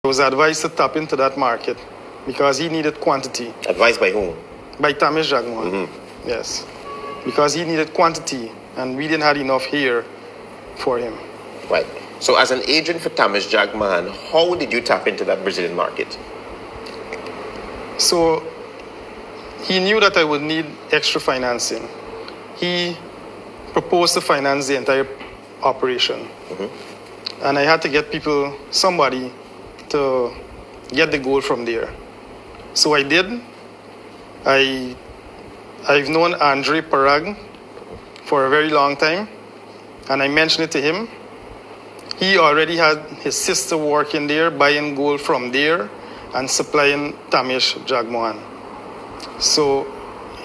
He was advised to tap into that market because he needed quantity. Advised by whom? By Tamesh Jagmohan. Yes. Because he needed quantity and we didn't have enough here for him. Right. So as an agent for Tamesh Jagmohan, how did you tap into that Brazilian market? So he knew that I would need extra financing. He proposed to finance the entire operation. And I had to get somebody to get the gold from there. So I did. I've known Andre Parag for a very long time, and I mentioned it to him. He already had his sister working there, buying gold from there, and supplying Tamesh Jagmohan. So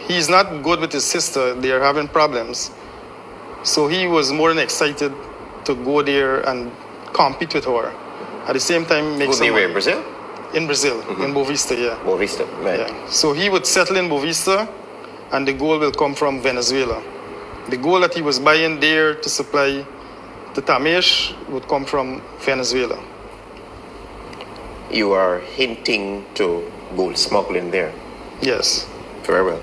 he's not good with his sister. They are having problems. So he was more than excited to go there and compete with her. At the same time, make some money. Where, Brazil? In Brazil, in Bovista, yeah. Bovista, right. Yeah. So he would settle in Bovista, and the gold will come from Venezuela. The gold that he was buying there to supply to Tamesh would come from Venezuela. You are hinting to gold smuggling there. Yes. Very well.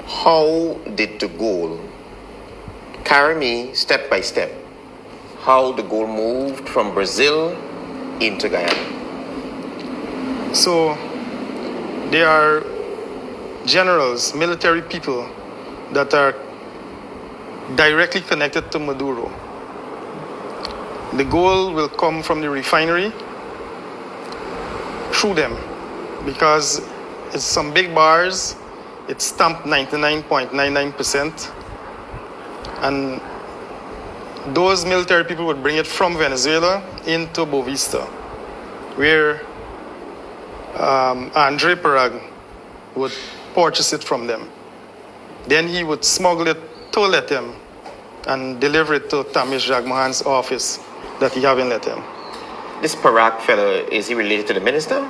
How did the gold carry me step by step? How the gold moved from Brazil into Guyana? So there are generals, military people that are directly connected to Maduro. The gold will come from the refinery through them because it's some big bars. It's stamped 99.99%. And those military people would bring it from Venezuela into Bovista, where Andre Parag would purchase it from them. Then he would smuggle it to Letem and deliver it to Tamesh Jagmohan's office that he have in Letem. This Parag fellow, is he related to the minister?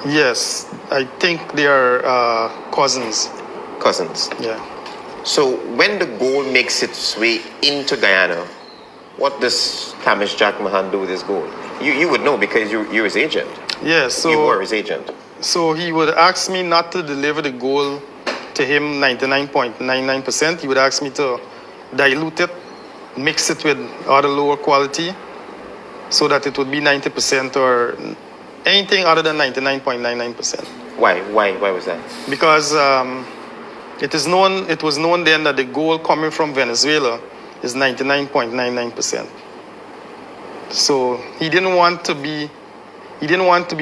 Yes, I think they are cousins. Cousins. Yeah. So when the gold makes its way into Guyana, what does Tamesh Jagmohan do with his gold? You would know because you're his agent. Yes, so you were his agent. So he would ask me not to deliver the gold to him 99.99%. He would ask me to dilute it, mix it with other lower quality so that it would be 90% or anything other than 99.99%. Why was that? Because it was known then that the gold coming from Venezuela is 99.99%. So he didn't want to be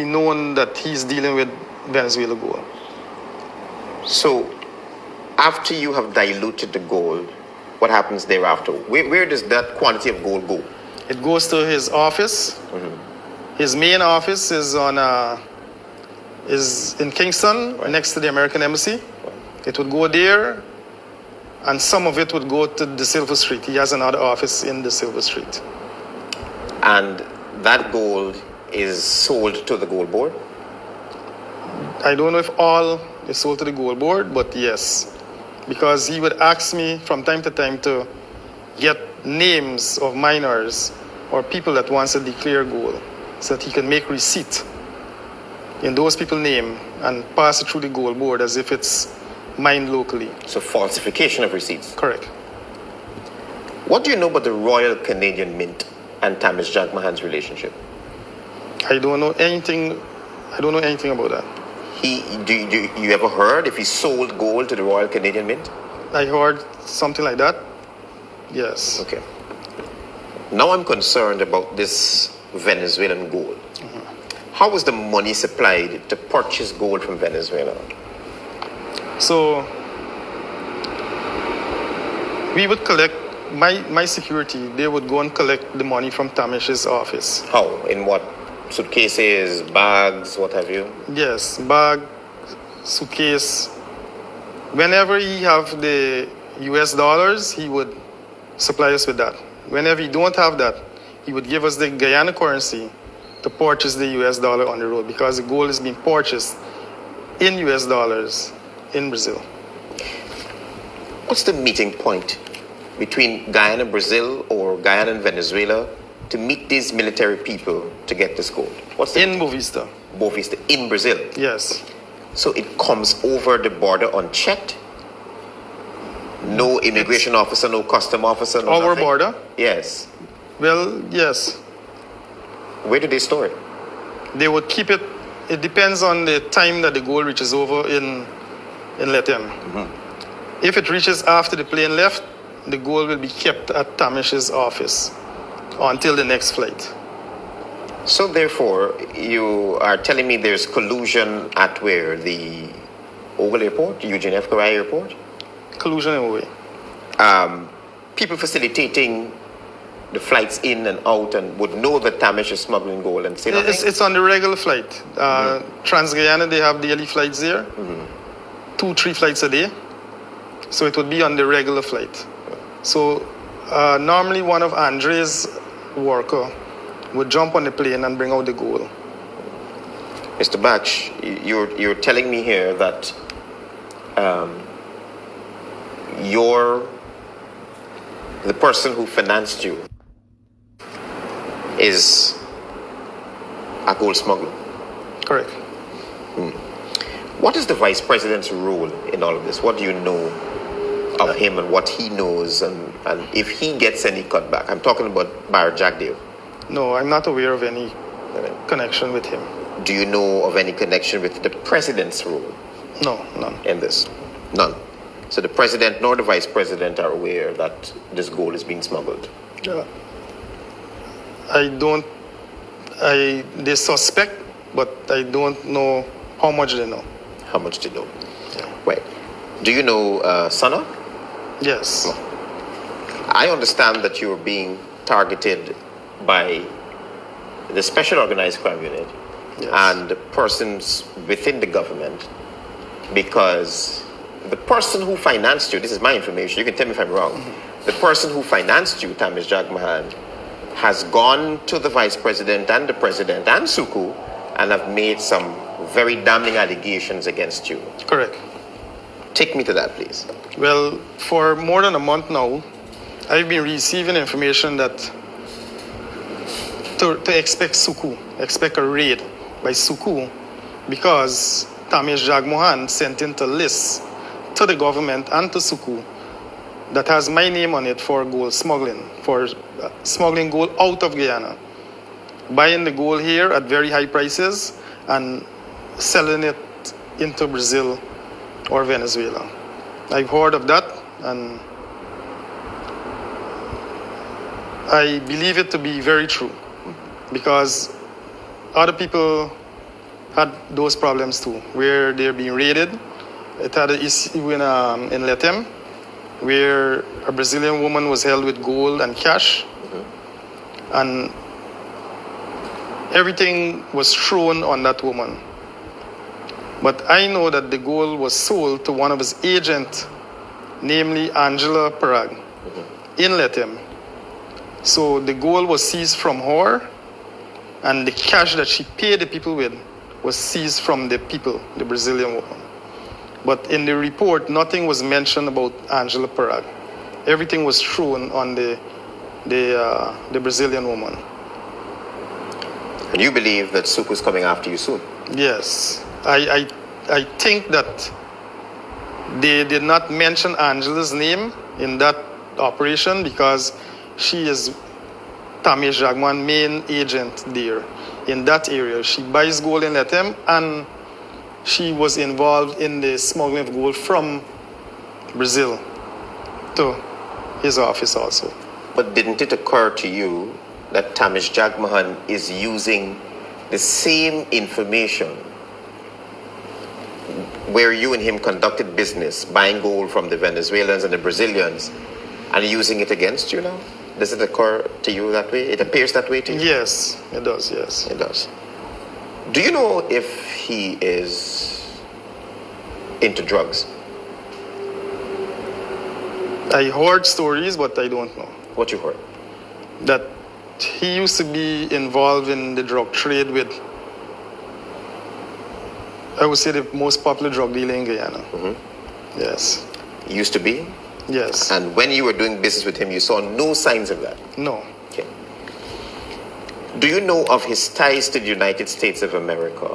known that he's dealing with Venezuela gold. So after you have diluted the gold, what happens thereafter? Where does that quantity of gold go? It goes to his office. His main office is in Kingston, right, next to the American Embassy. Right. It would go there, and some of it would go to the Silver Street. He has another office in the Silver Street. And that gold is sold to the gold board? I don't know if all is sold to the gold board, but yes. Because he would ask me from time to time to get names of miners or people that wants to declare gold so that he can make receipt in those people's name and pass it through the gold board as if it's mined locally. So falsification of receipts? Correct. What do you know about the Royal Canadian Mint and Tamesh Jagmohan's relationship? I don't know anything about that. You ever heard if he sold gold to the Royal Canadian Mint? I heard something like that. Yes. Okay. Now I'm concerned about this Venezuelan gold. How was the money supplied to purchase gold from Venezuela? So we would collect my security. They would go and collect the money from Tamesh's office. How? In what? Suitcases, bags, what have you? Yes, bag, suitcase. Whenever he have the US dollars, he would supply us with that. Whenever he don't have that, he would give us the Guyana currency to purchase the US dollar on the road because the gold is being purchased in US dollars in Brazil. What's the meeting point between Guyana, Brazil, or Guyana and Venezuela to meet these military people to get this gold? What's the In Bovista. Bovista in Brazil? Yes. So it comes over the border unchecked? No immigration officer, no custom officer, no Our nothing? border? Yes. Well, yes. Where do they store it? They would keep it. It depends on the time that the gold reaches over in Letem. If it reaches after the plane left, the gold will be kept at Tamish's office until the next flight. So therefore, you are telling me there's collusion at where? The Oval Airport, Eugene F. Garay Airport? Collusion in a way. People facilitating the flights in and out and would know that Tamish is smuggling gold and say nothing? It's on the regular flight. Trans-Guyana, they have daily flights there. 2-3 flights a day. So it would be on the regular flight. So normally one of Andre's worker would jump on the plane and bring out the gold. Mr. Batch, you're telling me here that the person who financed you is a gold smuggler. Correct. What is the vice president's role in all of this? What do you know of him and what he knows and if he gets any cutback? I'm talking about Bar Jagdeo. No, I'm not aware of any connection with him. Do you know of any connection with the president's role No, none. in this? None. So the president nor the vice president are aware that this gold is being smuggled. They suspect, but I don't know how much they know. How much do you know? Yeah. Right. Do you know Sana? Yes. I understand that you're being targeted by the Special Organized Crime Unit and persons within the government because the person who financed you, this is my information, you can tell me if I'm wrong, the person who financed you, Tamish Jagmohan, has gone to the vice president and the president and Suku and have made some very damning allegations against you. Correct. Take me to that, please. Well, for more than a month now, I've been receiving information that to expect a raid by Suku because Tamish Jagmohan sent into lists to the government and to Suku that has my name on it for gold smuggling, for smuggling gold out of Guyana, buying the gold here at very high prices and selling it into Brazil or Venezuela. I've heard of that and I believe it to be very true because other people had those problems too, where they're being raided. It had an issue in Letem, where a Brazilian woman was held with gold and cash, and everything was thrown on that woman. But I know that the gold was sold to one of his agents, namely Angela Parag, in Letem. So the gold was seized from her, and the cash that she paid the people with was seized from the people, the Brazilian woman. But in the report, nothing was mentioned about Angela Parag. Everything was thrown on the Brazilian woman. And you believe that Suku is coming after you soon? Yes. I think that they did not mention Angela's name in that operation because she is Tamish Jagman's main agent there in that area. She buys gold in Letem and she was involved in the smuggling of gold from Brazil to his office also. But didn't it occur to you that Tamish Jagmohan is using the same information where you and him conducted business, buying gold from the Venezuelans and the Brazilians, and using it against you now? Does it occur to you that way? It appears that way to you? Yes, it does, yes. It does. Do you know if he is into drugs? I heard stories, but I don't know. What you heard? That he used to be involved in the drug trade with, I would say, the most popular drug dealer in Guyana. Yes. Used to be? Yes. And when you were doing business with him, you saw no signs of that? No. Okay. Do you know of his ties to the United States of America?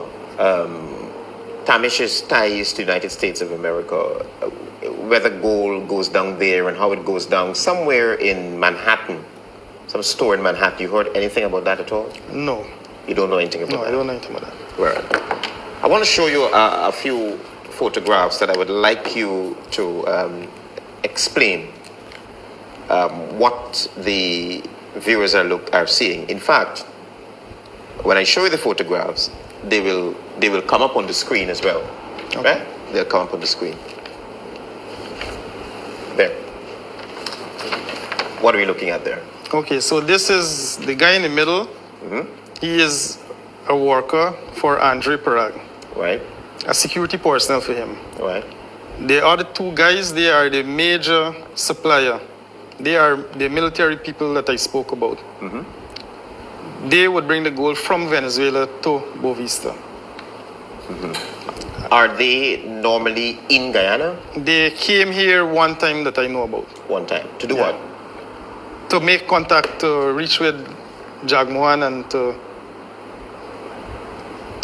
Tamish's ties to the United States of America, whether gold goes down there and how it goes down somewhere in Manhattan, some store in Manhattan. You heard anything about that at all? No. You don't know anything about that? No, I don't know anything about that. Right. I want to show you a few photographs that I would like you to explain what the viewers are seeing. In fact, when I show you the photographs, they will come up on the screen as well. Okay. Right? They'll come up on the screen. There. What are we looking at there? Okay, so this is the guy in the middle. Mm-hmm. He is a worker for Andre Parag. Right. A security personnel for him. Right. The other two guys, they are the major supplier. They are the military people that I spoke about. Mm-hmm. They would bring the gold from Venezuela to Bovista. Mm-hmm. Are they normally in Guyana? They came here one time that I know about. One time. To do what? To make contact, to reach with Jagmohan and to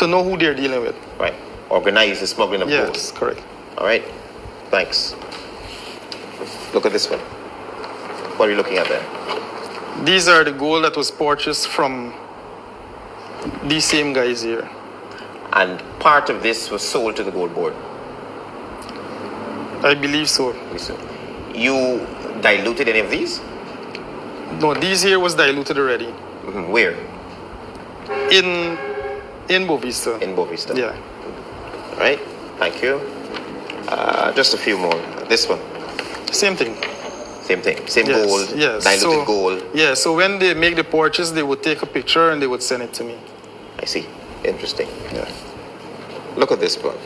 know who they're dealing with. Right. Organize the smuggling of gold. Yes, correct. All right. Thanks. Look at this one. What are you looking at there? These are the gold that was purchased from these same guys here. And part of this was sold to the gold board? I believe so. You diluted any of these? No, these here was diluted already. Mm-hmm. Where? In Bovista. In Bovista. Yeah. All right. Thank you. Just a few more. This one. Same thing. Same thing. Same Yes, gold. yes. Diluted gold. Yeah. So when they make the purchase, they would take a picture and they would send it to me. I see. Interesting. Yeah. Look at this one.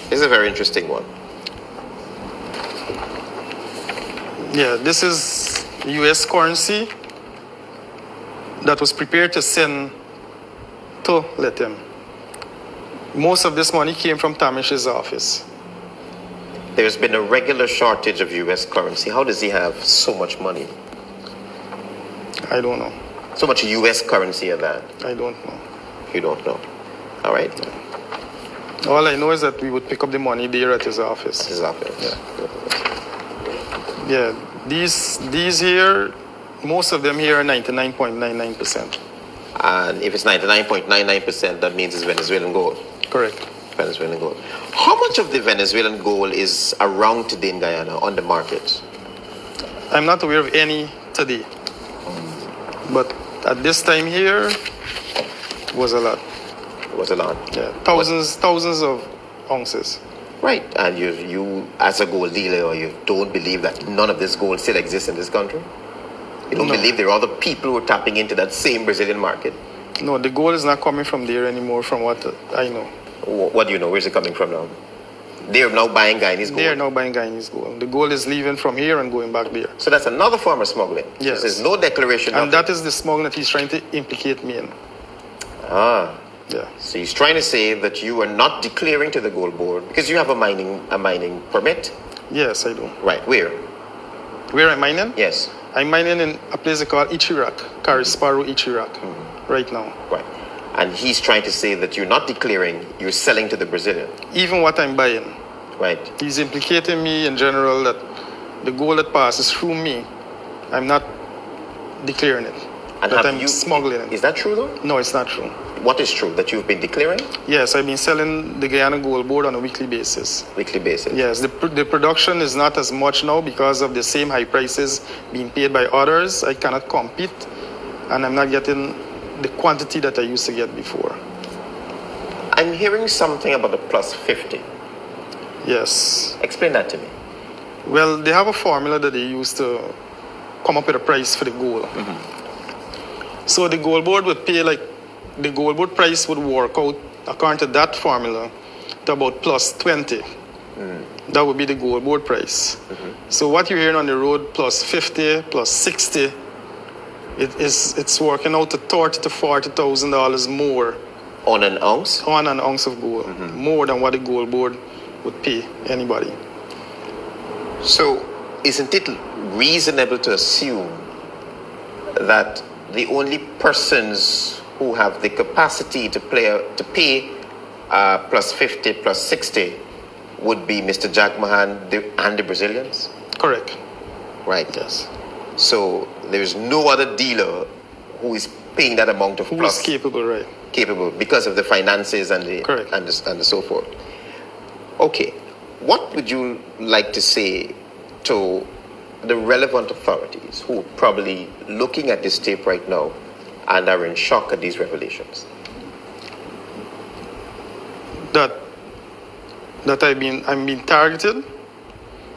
This is a very interesting one. Yeah. This is U.S. currency that was prepared to send to Letem. Most of this money came from Tamish's office. There's been a regular shortage of U.S. currency. How does he have so much money? I don't know. So much U.S. currency at that? I don't know. You don't know. All right. All I know is that we would pick up the money there at his office. His office. Yeah. These here, most of them here are 99.99%. And if it's 99.99%, that means it's Venezuelan gold. Correct. Venezuelan gold. How much of the Venezuelan gold is around today in Guyana on the market? I'm not aware of any today. But at this time here, was a lot. It was a lot. Yeah, thousands of ounces. Right. And you as a gold dealer, you don't believe that none of this gold still exists in this country? You don't believe there are other people who are tapping into that same Brazilian market? No, the gold is not coming from there anymore from what I know. What do you know? Where's it coming from now? They are now buying Guyanese gold? They are now buying Guyanese gold. The gold is leaving from here and going back there. So that's another form of smuggling? Yes. There's no declaration. And that is the smuggling that he's trying to implicate me in. Ah. Yeah. So he's trying to say that you are not declaring to the gold board because you have a mining permit? Yes, I do. Right. Where? Where I'm mining? Yes. I'm mining in a place called Ichirak, Carisparu Ichirak, right now. Right. And he's trying to say that you're not declaring, you're selling to the Brazilian. Even what I'm buying. Right. He's implicating me in general that the gold that passes through me, I'm not declaring it. And that I'm smuggling it. Is that true though? No, it's not true. What is true? That you've been declaring? Yes, I've been selling the Guyana Gold Board on a weekly basis. Weekly basis? Yes, the production is not as much now because of the same high prices being paid by others. I cannot compete, and I'm not getting the quantity that I used to get before. I'm hearing something about the plus 50. Yes. Explain that to me. Well, they have a formula that they use to come up with a price for the gold. So the gold board would pay the gold board price would work out according to that formula to about plus 20. That would be the gold board price. So what you're hearing on the road, plus 50, plus 60, it's working out to $30,000 to $40,000 more. On an ounce? On an ounce of gold. More than what the gold board would pay anybody. So isn't it reasonable to assume that the only persons who have the capacity to pay plus 50, plus 60 would be Mr. Jack Mahan and the Brazilians? Correct. Right. Yes. So there is no other dealer who is paying that amount of Who plus. is capable, right? Capable because of the finances and the Correct. and the so forth. Okay, what would you like to say to the relevant authorities who are probably looking at this tape right now and are in shock at these revelations? That I'm being targeted.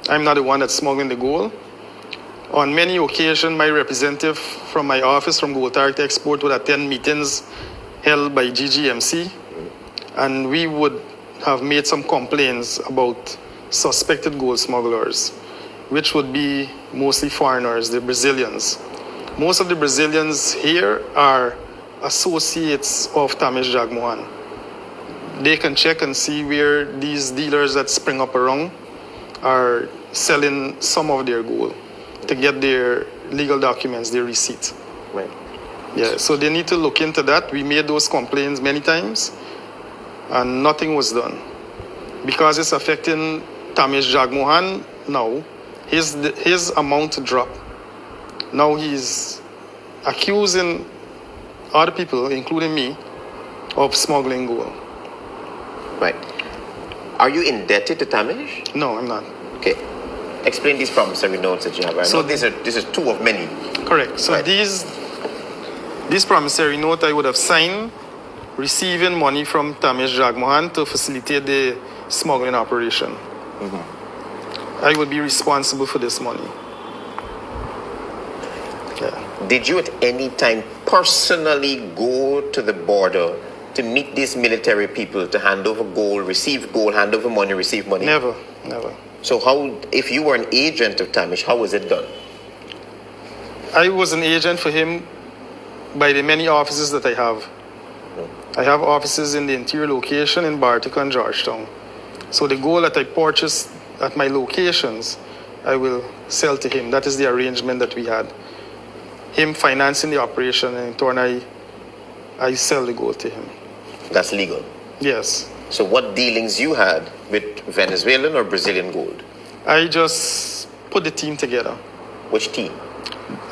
I'm not the one that's smuggling the gold. On many occasions, my representative from my office from Gold Target Export would attend meetings held by GGMC, and we would have made some complaints about suspected gold smugglers, which would be mostly foreigners, the Brazilians. Most of the Brazilians here are associates of Tamesh Jagmohan. They can check and see where these dealers that spring up around are selling some of their gold to get their legal documents, their receipt. Right. Yeah, so they need to look into that. We made those complaints many times, and nothing was done. Because it's affecting Tamesh Jagmohan now, his amount dropped. Now he's accusing other people, including me, of smuggling gold. Right. Are you indebted to Tamesh? No, I'm not. Okay. Explain these promissory notes that you have. I know this is two of many. Correct. So right. This promissory note I would have signed receiving money from Tamesh Jagmohan to facilitate the smuggling operation. Mm-hmm. I would be responsible for this money. Yeah. Did you at any time personally go to the border to meet these military people to hand over gold, receive gold, hand over money, receive money? Never. So how, if you were an agent of Tamesh, how was it done? I was an agent for him by the many offices that I have. I have offices in the interior location in Bartica and Georgetown. So the gold that I purchased at my locations, I will sell to him. That is the arrangement that we had. Him financing the operation, and in turn I sell the gold to him. That's legal? Yes. So what dealings you had with Venezuelan or Brazilian gold? I just put the team together. Which team?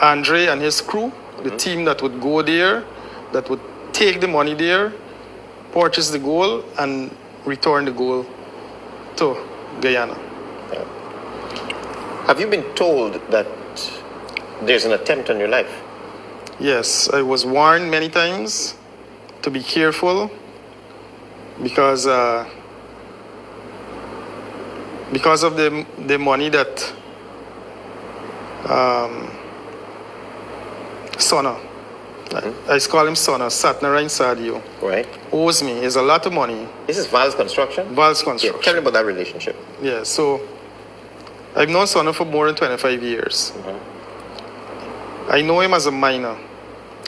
Andre and his crew, the team that would go there, that would take the money there, purchase the gold, and return the gold to Guyana. Yeah. Have you been told that there's an attempt on your life? Yes, I was warned many times to be careful because of the money that Sona, I call him Sona, Satnarayan Sadio, right, owes me. It's a lot of money. This is Val's Construction? Val's Construction. Yeah, tell me about that relationship. Yeah, so I've known Sona for more than 25 years. Mm-hmm. I know him as a miner.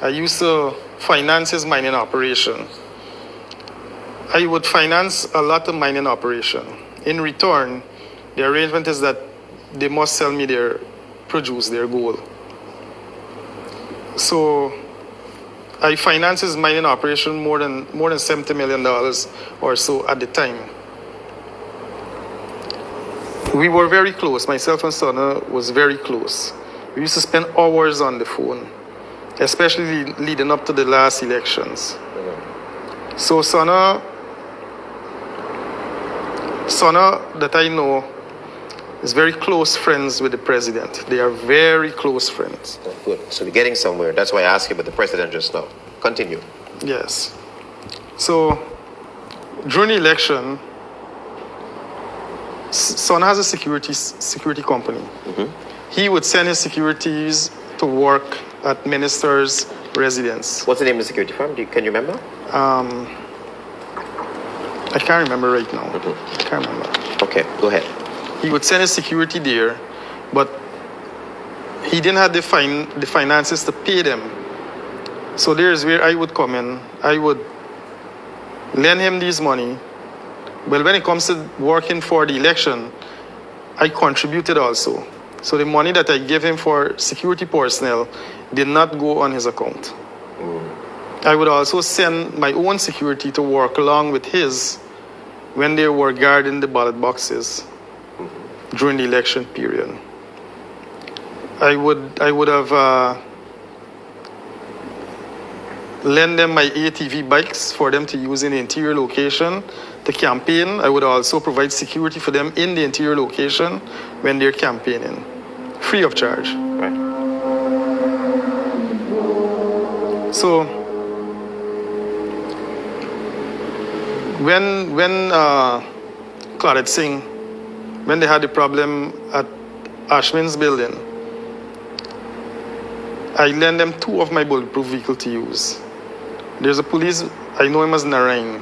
I used to finance his mining operation. I would finance a lot of mining operation. In return, the arrangement is that they must sell me their produce, their gold. So I financed his mining operation more than $70 million or so at the time. We were very close. Myself and Sona was very close. We used to spend hours on the phone, especially leading up to the last elections. So Sona that I know is very close friends with the president. They are very close friends. Oh, good. So we're getting somewhere. That's why I asked you about the president just now. Continue. Yes. So during the election, Sona has a security company. Mm-hmm. He would send his securities to work at ministers' residence. What's the name of the security firm? Can you remember? I can't remember right now. Mm-hmm. I can't remember. Okay, go ahead. He would send his security there, but he didn't have the finances to pay them. So there's where I would come in. I would lend him this money. Well, when it comes to working for the election, I contributed also. So the money that I gave him for security personnel did not go on his account. I would also send my own security to work along with his when they were guarding the ballot boxes during the election period. I would have lend them my ATV bikes for them to use in the interior location to campaign. I would also provide security for them in the interior location when they're campaigning, free of charge. Right. So when Claudette Singh, when they had the problem at Ashman's building, I lent them 2 of my bulletproof vehicles to use. There's a police, I know him as Narain.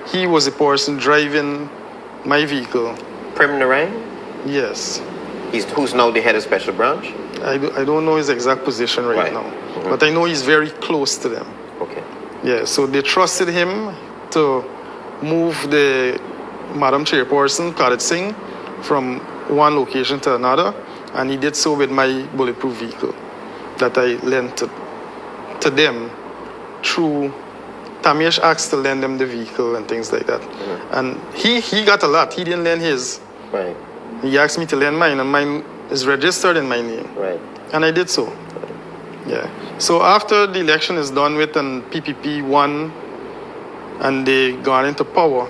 He was the person driving my vehicle. Prem Narain? Yes. Who's now the head of special branch? I don't know his exact position right now, but I know he's very close to them. Okay. Yeah, so they trusted him to move the Madam Chairperson, Claudette Singh, from one location to another, and he did so with my bulletproof vehicle that I lent to them through Tamish asked to lend them the vehicle and things like that. And he got a lot. He didn't lend his. Right. He asked me to lend mine, and mine is registered in my name. Right. And I did so. Yeah. So after the election is done with and PPP won and they got into power,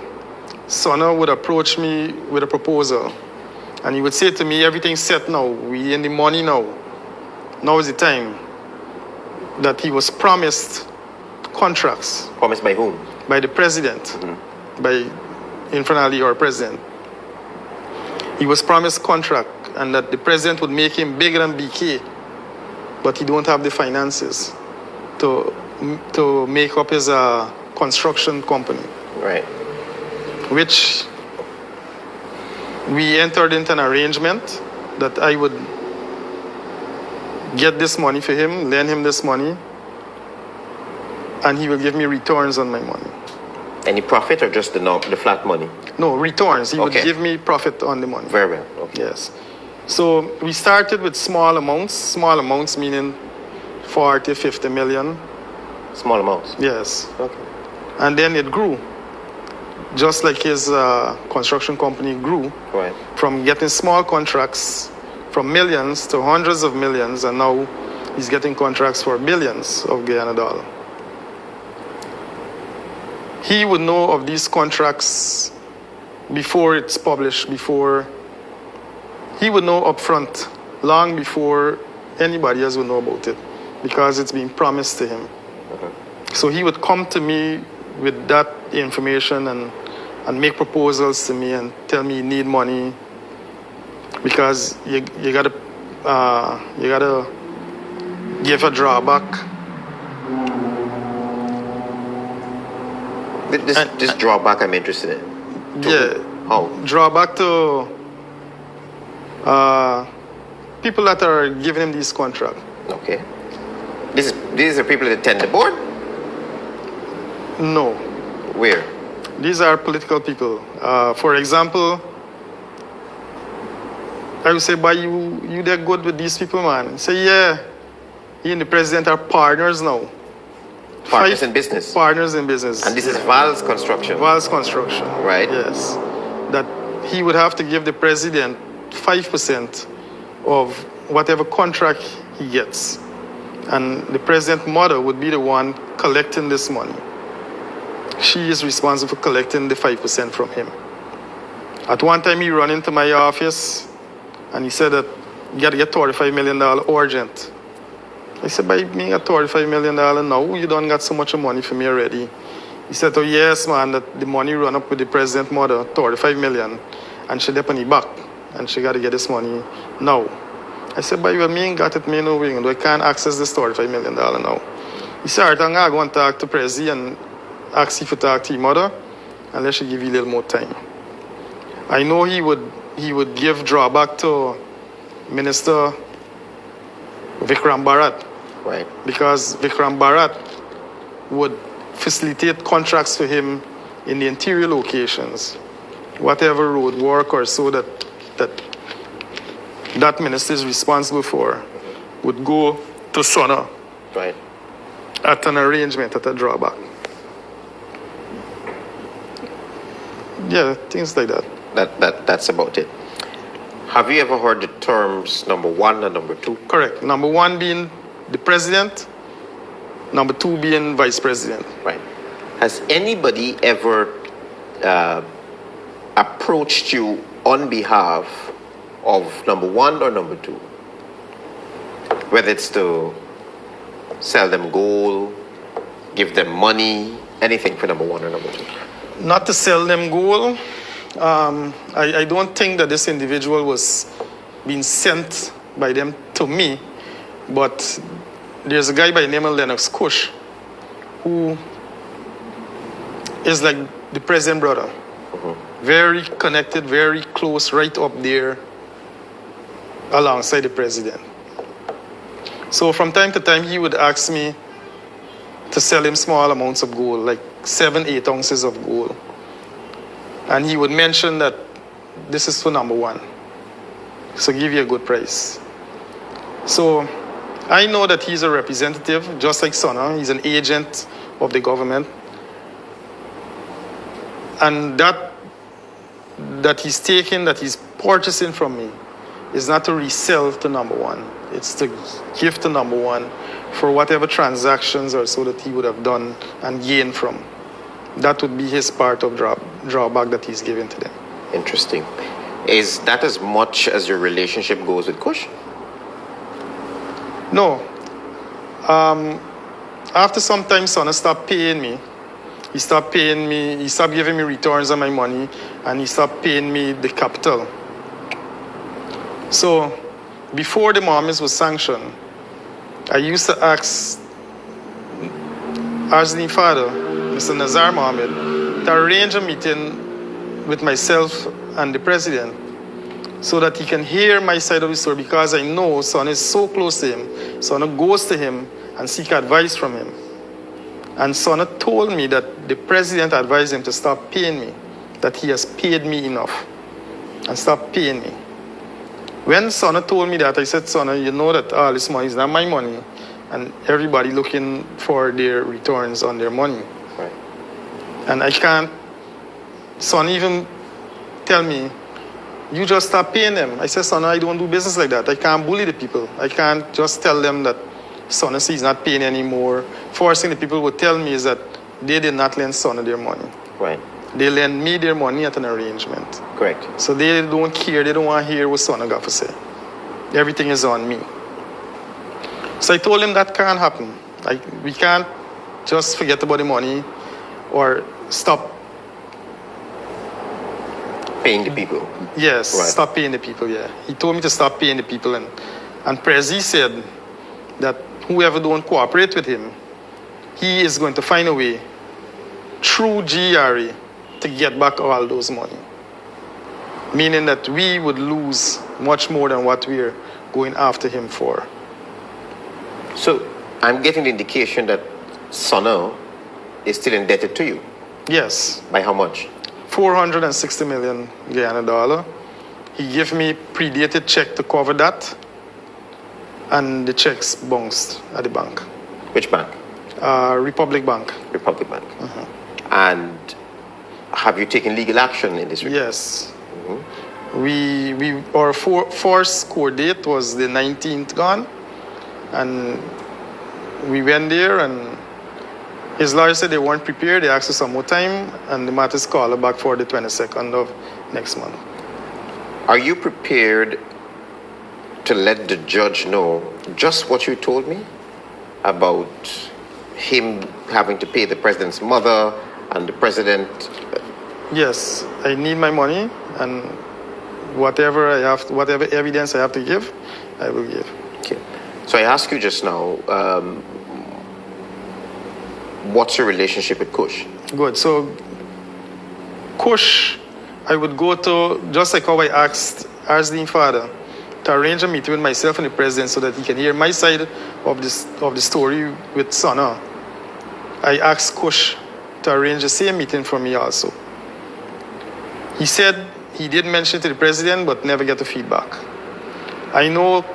Sona would approach me with a proposal. And he would say to me, everything's set now. We in the money now. Now is the time. That he was promised contracts. Promised by whom? By the president. By infernally our president. He was promised contract and that the president would make him bigger than BK. But he don't have the finances to make up his construction company. Right. Which we entered into an arrangement that I would get this money for him, lend him this money, and he will give me returns on my money. Any profit or just the flat money? No, returns. He would give me profit on the money. Very well. Okay. Yes. So we started with small amounts meaning 40, 50 million. Small amounts? Yes. Okay. And then it grew. Just like his construction company grew. Right. From getting small contracts from millions to hundreds of millions, and now he's getting contracts for billions of Guyana dollar. He would know of these contracts before it's published, before he would know upfront, long before anybody else would know about it, because it's being promised to him. So he would come to me with that information and make proposals to me and tell me you need money because you gotta give a drawback. This drawback I'm interested in. How? Drawback to people that are giving him these contracts. Okay. These are people that attend the board? No. Where? These are political people. For example, I would say, "But you they're good with these people, man." Say, "Yeah, he and the president are partners now." Partners in business. Partners in business. And this is Val's construction. Val's construction. Right. Yes. That he would have to give the president 5% of whatever contract he gets. And the president's mother would be the one collecting this money. She is responsible for collecting the 5% from him. At one time, he ran into my office and he said that you got to get $35 million urgent. I said, by me at $35 million now, you don't got so much money for me already. He said, oh yes, man, that the money run up with the president's mother, $35 million, and she left on the back, and she got to get this money now. I said, but you me ain't got it, me no way, I can't access this $35 million now. He said, all right, I'm going to go and talk to Prezi and ask you to talk to your mother, and let she give you a little more time. I know he would give drawback to Minister Vikram Bharat. Right. Because Vikram Bharat would facilitate contracts for him in the interior locations, whatever road work or so that minister is responsible for would go to Sona. Right. at an arrangement, at a drawback. Yeah, things like that. That's about it. Have you ever heard the terms number one and number two? Correct. Number one being the president, number two being vice president. Right. Has anybody ever approached you on behalf of number one or number two? Whether it's to sell them gold, give them money, anything for number one or number two? Not to sell them gold. I don't think that this individual was being sent by them to me, but there's a guy by the name of Lennox Cush who is like the president brother. Very connected, very close, right up there alongside the president. So from time to time, he would ask me to sell him small amounts of gold, like 7-8 ounces of gold. And he would mention that this is for number one, so give you a good price. So I know that he's a representative, just like Sona. He's an agent of the government. And that he's taking, that he's purchasing from me, is not to resell to number one. It's to give to number one for whatever transactions or so that he would have done and gained from. That would be his part of drawback that he's giving to them. Interesting. Is that as much as your relationship goes with Kush? No. After some time, Sona stopped paying me. He stopped paying me, he stopped giving me returns on my money, and he stopped paying me the capital. So, before the Mohammeds was sanctioned, I used to ask Arsene father, Mr. Nazar Mohammed, to arrange a meeting with myself and the president so that he can hear my side of the story, because I know Son is so close to him. Son goes to him and seek advice from him. And Son told me that the president advised him to stop paying me, that he has paid me enough and stop paying me. When Son told me that, I said, Son, you know that all this money is not my money, and everybody looking for their returns on their money. Right. And I can't, Son even tell me, you just stop paying them. I said, Son, I don't do business like that. I can't bully the people. I can't just tell them that Son is not paying anymore. First thing the people would tell me is that they did not lend Son their money. Right. They lend me their money at an arrangement. Correct. So they don't care. They don't want to hear what Son got to say. Everything is on me. So I told him that can't happen. We can't just forget about the money or stop paying the people. Yes, Right. Stop paying the people, yeah. He told me to stop paying the people, and Prezi said that whoever don't cooperate with him, he is going to find a way through GRA to get back all those money. Meaning that we would lose much more than what we're going after him for. So I'm getting the indication that Sono is still indebted to you. Yes, By how much? 460 million Guyana dollar. He gave me predated check to cover that, and the checks bounced at the bank. Which bank? Republic Bank. Republic Bank. And have you taken legal action in this regard? Yes. Our first court date was the 19th gone, and we went there, and his lawyer said they weren't prepared. They asked for some more time, and the matter's called back for the 22nd of next month. Are you prepared to let the judge know just what you told me about him having to pay the president's mother and the president? Yes, I need my money, and whatever evidence I have to give, I will give. Okay. So I asked you just now, what's your relationship with Kush? Good. So, Kush, I would go to, just like how I asked Arsene father, to arrange a meeting with myself and the president so that he can hear my side of the story with Sana. I asked Kush to arrange the same meeting for me also. He said he did mention it to the president, but never get the feedback. I know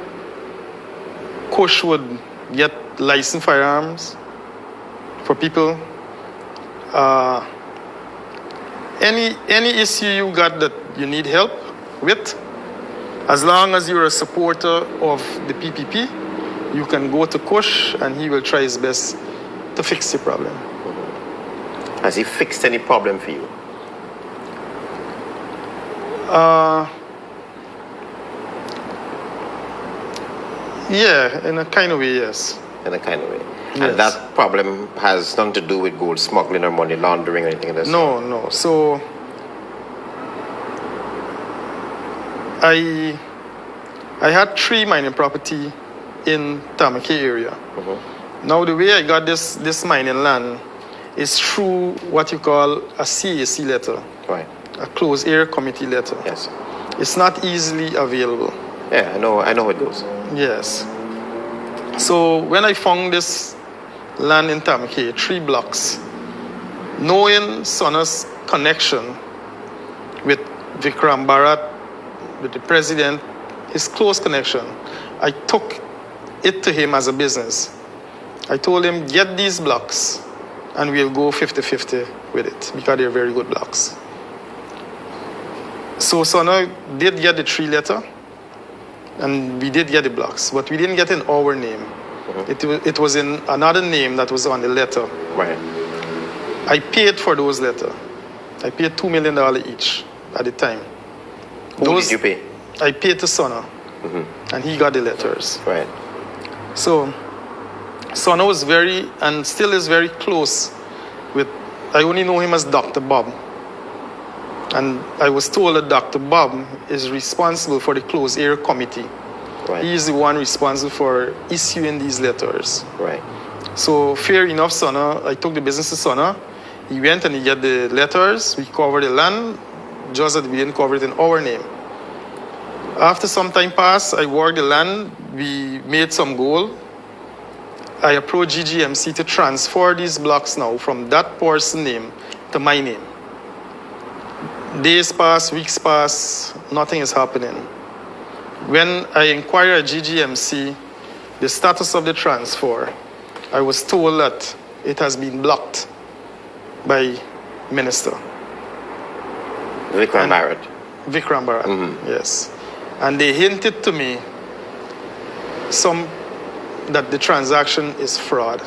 Kush would get licensed firearms for people. Any issue you got that you need help with, as long as you're a supporter of the PPP, you can go to Kush and he will try his best to fix your problem. Has he fixed any problem for you? Yeah, in a kind of way, yes. In a kind of way. Yes. And that problem has nothing to do with gold smuggling or money laundering or anything like that? No. So I had 3 mining property in Tamaki area. Now the way I got this mining land is through what you call a CAC letter, Right. a closed area committee letter. Yes. It's not easily available. Yeah, I know how it goes. Yes. So when I found this land in Tamaki, 3 blocks, knowing Sona's connection with Vikram Bharat, with the president, his close connection, I took it to him as a business. I told him, get these blocks and we'll go 50-50 with it because they're very good blocks. So Sona did get the 3 letter and we did get the blocks, but we didn't get in our name. It was in another name that was on the letter. Right. I paid for those letters. I paid $2 million each at the time. Who did you pay? I paid to Sona, and he got the letters. Right. So Sona was very, and still is very close with, I only know him as Dr. Bob. And I was told that Dr. Bob is responsible for the closed area committee. Right. He is the one responsible for issuing these letters. Right. So fair enough, Sona, I took the business to Sona. He went and he got the letters. We covered the land, just that we didn't cover it in our name. After some time passed, I worked the land. We made some gold. I approached GGMC to transfer these blocks now from that person's name to my name. Days pass, weeks pass, nothing is happening. When I inquired at GGMC the status of the transfer, I was told that it has been blocked by Minister Vikram Bharat. Vikram Bharat, yes. And they hinted to me that the transaction is fraud.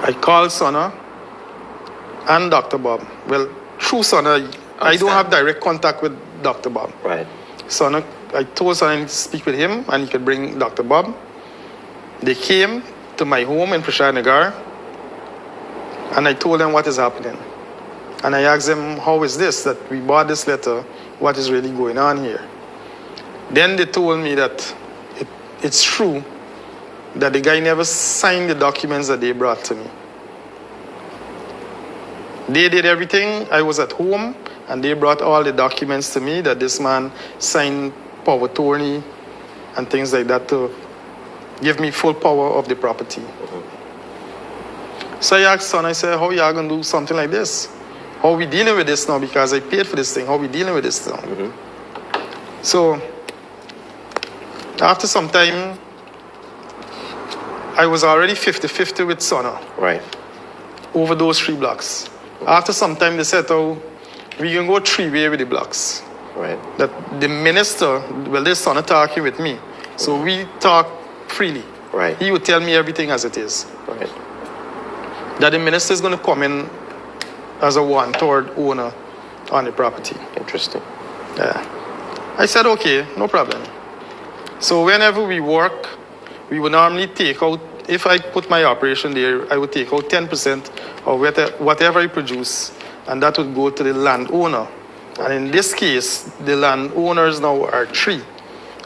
I called Sona and Dr. Bob. Well, through Sona, I don't have direct contact with Dr. Bob. Right. Sona, I told Sona to speak with him and he could bring Dr. Bob. They came to my home in Prashad Nagar and I told them what is happening. And I asked them, how is this, that we bought this letter, what is really going on here? Then they told me that it's true that the guy never signed the documents that they brought to me. They did everything. I was at home, and they brought all the documents to me that this man signed power of attorney and things like that to give me full power of the property. So I asked Son, I said, how are you going to do something like this? How are we dealing with this now? Because I paid for this thing. How are we dealing with this now? So after some time, I was already 50-50 with Sona. Right. Over those 3 blocks. After some time, they said, oh, we can go 3-way with the blocks. Right. That the minister, well, this Sona talking with me. So we talk freely. Right. He would tell me everything as it is. Right. That the minister is going to come in as a 1/3 owner on the property. Interesting. Yeah. I said, okay, no problem. So whenever we work, we would normally take out, if I put my operation there, I would take out 10% of whatever I produce, and that would go to the landowner. And in this case, the landowners now are 3.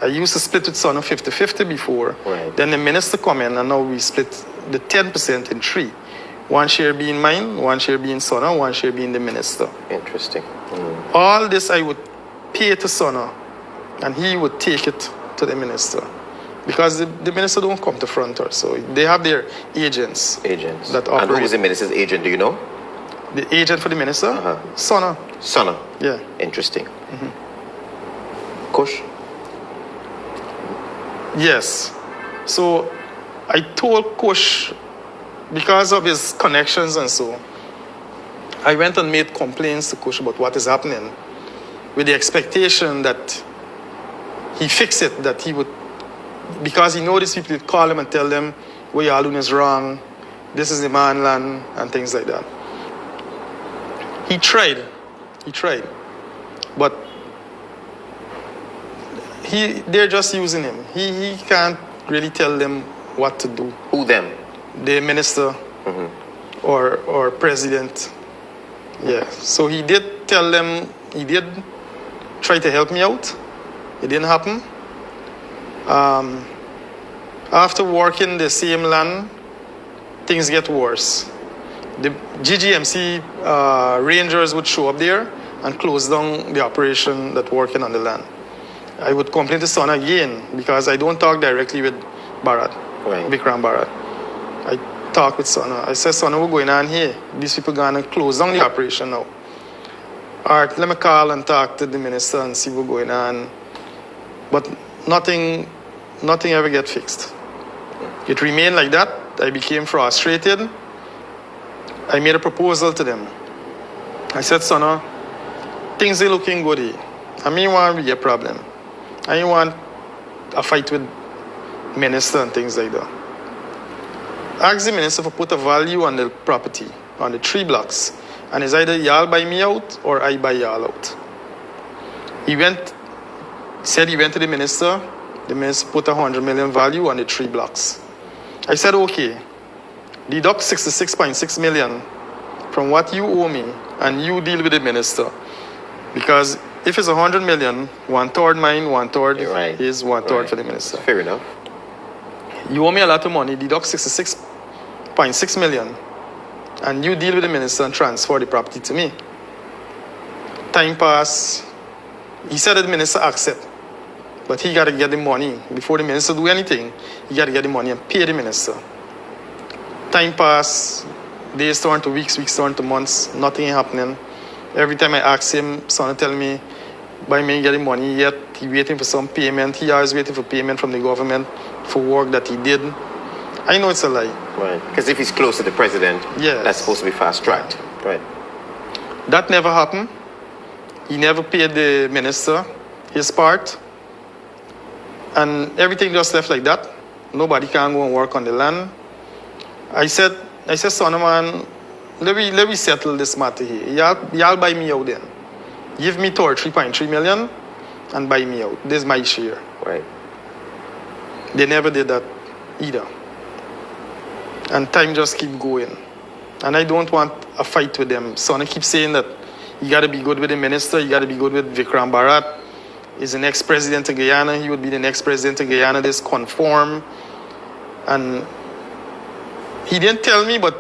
I used to split with Son 50-50 before. Right. Then the minister come in, and now we split the 10% in 3. 1 share being mine, 1 share being Sona, 1 share being the minister. Interesting. All this I would pay to Sona, and he would take it to the minister. Because the minister don't come to front her, so they have their agents. Agents. That And who operate. is the minister's agent, do you know? The agent for the minister? Sona. Sana. Yeah. Interesting. Kush? Yes. So I told Kush because of his connections and so, I went and made complaints to Kush about what is happening, with the expectation that he fix it, that he would, because he know these people would call him and tell them what you're doing is wrong, this is the man land, and things like that. He tried, but they're just using him. He can't really tell them what to do. Who them? The minister or president. Yeah. So he did tell them, he did try to help me out. It didn't happen. After working the same land, things get worse. The GGMC rangers would show up there and close down the operation that working on the land. I would complain to Son again because I don't talk directly with Bharat, right. Vikram Bharat. I talk with Son. I said, Son, what's going on here? These people going to close down the operation now. All right, let me call and talk to the minister and see what's going on. But nothing ever get fixed. It remained like that. I became frustrated. I made a proposal to them. I said, Son, things are looking good here. I mean, want to be a problem. I don't want a fight with minister and things like that. Ask the minister to put a value on the property, on the 3 blocks. And it's either y'all buy me out or I buy y'all out. He said he went to the minister. The minister put 100 million value on the 3 blocks. I said, okay, deduct 66.6 million from what you owe me and you deal with the minister. Because if it's 100 million, 1/3 mine, 1/3 right. is 1/3 right. for the minister. Fair enough. You owe me a lot of money, deduct 66.6 million, and you deal with the minister and transfer the property to me. Time pass. He said that the minister accept, but he got to get the money. Before the minister do anything, he got to get the money and pay the minister. Time pass. Days turn to weeks, weeks turn to months, nothing happening. Every time I ask him, Son tell me, by me getting money yet, he waiting for some payment. He always waiting for payment from the government for work that he did. I know it's a lie. Right. Because if he's close to the president, yes. That's supposed to be fast-tracked. Right. That never happened. He never paid the minister his part. And everything just left like that. Nobody can go and work on the land. I said, Son, man, let me settle this matter here. Y'all buy me out then. Give me 3.3 million and buy me out. This is my share. Right. They never did that either. And time just keep going. And I don't want a fight with them. Son, I keep saying that you got to be good with the minister. You got to be good with Vikram Bharat. He's the next president of Guyana. He would be the next president of Guyana. This conform. And he didn't tell me, but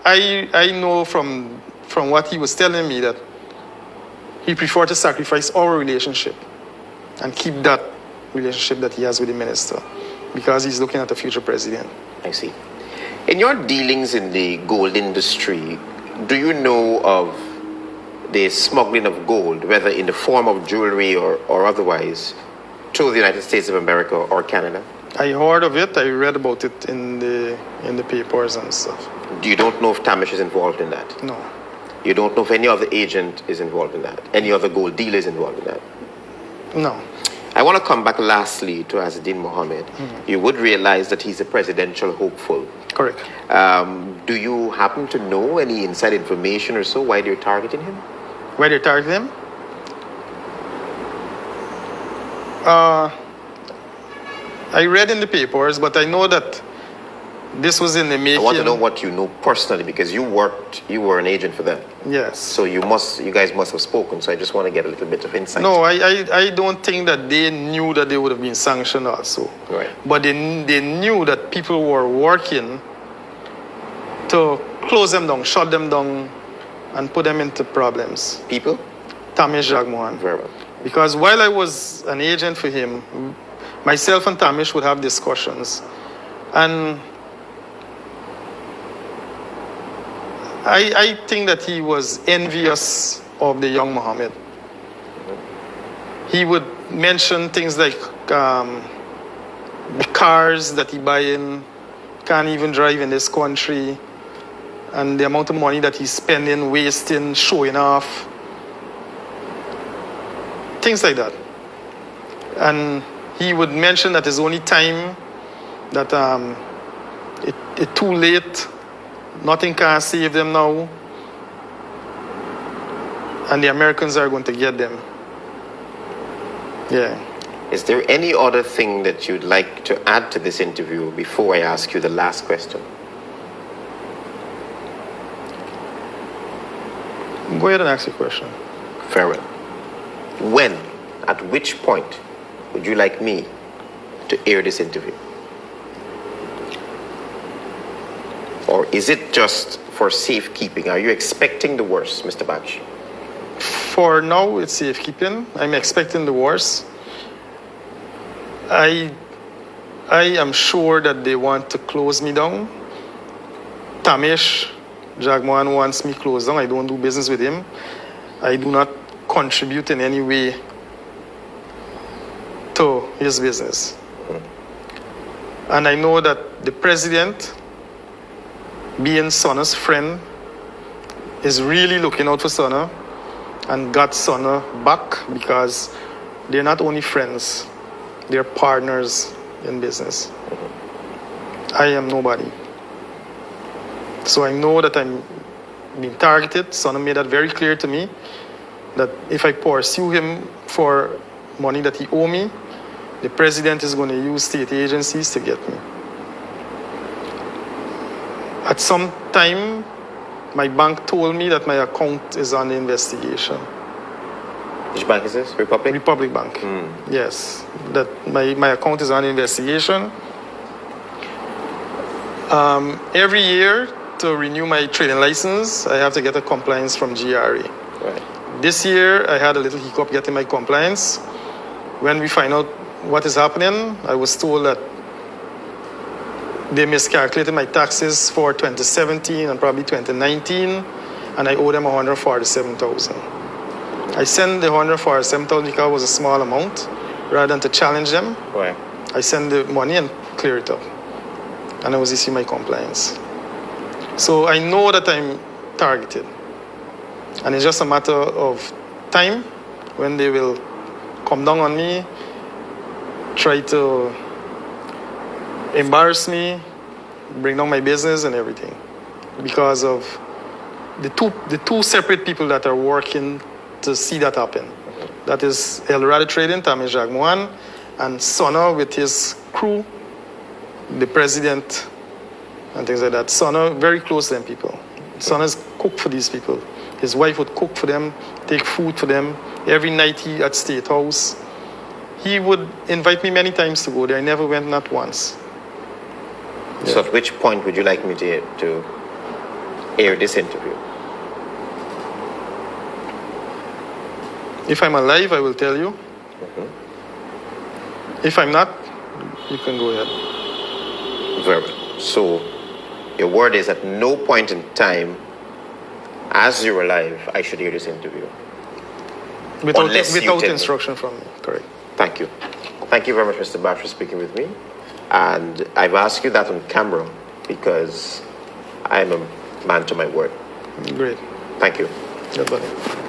I know from what he was telling me that he preferred to sacrifice our relationship and keep that relationship that he has with the minister because he's looking at the future president. I see. In your dealings in the gold industry, do you know of the smuggling of gold, whether in the form of jewelry or otherwise, to the United States of America or Canada? I heard of it. I read about it in the papers and stuff. You don't know if Tamish is involved in that? No. You don't know if any other agent is involved in that? Any other gold dealer is involved in that? No. I want to come back lastly to Azadin Mohammed. Mm-hmm. You would realize that he's a presidential hopeful. Correct. Do you happen to know any inside information or so why they're targeting him? Why they're targeting him? I read in the papers, but I know that this was in the making. I want to know what you know personally because you were an agent for them. Yes. So you guys must have spoken. So I just want to get a little bit of insight. No, I don't think that they knew that they would have been sanctioned also. Right. But they knew that people were working to close them down, shut them down, and put them into problems. People? Tamish Jagmohan. Very well. Because while I was an agent for him, myself and Tamish would have discussions. And I think that he was envious of the young Mohammed. He would mention things like the cars that he buying, can't even drive in this country. and the amount of money that he's spending, wasting, showing off, things like that. And he would mention that it's only time that it's too late, nothing can save them now, and the Americans are going to get them. Yeah. Is there any other thing that you'd like to add to this interview before I ask you the last question? Go ahead and ask your question. Very well. When, at which point, would you like me to air this interview? Or is it just for safekeeping? Are you expecting the worst, Mr. Bakshi? For now, it's safekeeping. I'm expecting the worst. I am sure that they want to close me down. Tamish Jagmohan wants me closed down. I don't do business with him. I do not contribute in any way to his business. And I know that the president, being Sona's friend, is really looking out for Sona and got Sona back because they're not only friends, they're partners in business. I am nobody. So I know that I'm being targeted. Sona made that very clear to me, that if I pursue him for money that he owes me, the president is going to use state agencies to get me. At some time, my bank told me that my account is under investigation. Which bank is this? Republic? Republic Bank. Yes, that my account is under investigation. Every year, to renew my trading license, I have to get a compliance from GRA. Right. This year, I had a little hiccup getting my compliance. When we find out what is happening, I was told that they miscalculated my taxes for 2017 and probably 2019, and I owe them $147,000. I sent the $147,000 because it was a small amount, rather than to challenge them. Right. I send the money and clear it up, and I was issuing my compliance. So I know that I'm targeted, and it's just a matter of time when they will come down on me, try to embarrass me, bring down my business and everything, because of the two separate people that are working to see that happen. That is El Rada Trading, Tamish Jagmohan, and Sona with his crew, the president, and things like that. Sona, very close to them people. Sona's cooked for these people. His wife would cook for them, take food for them. Every night he at State House. He would invite me many times to go there. I never went, not once. So at which point would you like me to air this interview? If I'm alive, I will tell you. If I'm not, you can go ahead. Very well. So your word is at no point in time, as you're alive, I should hear this interview. Without instruction from me, correct. Thank you. Thank you very much, Mr. Bash, for speaking with me. And I've asked you that on camera because I'm a man to my word. Great. Thank you. Good, buddy.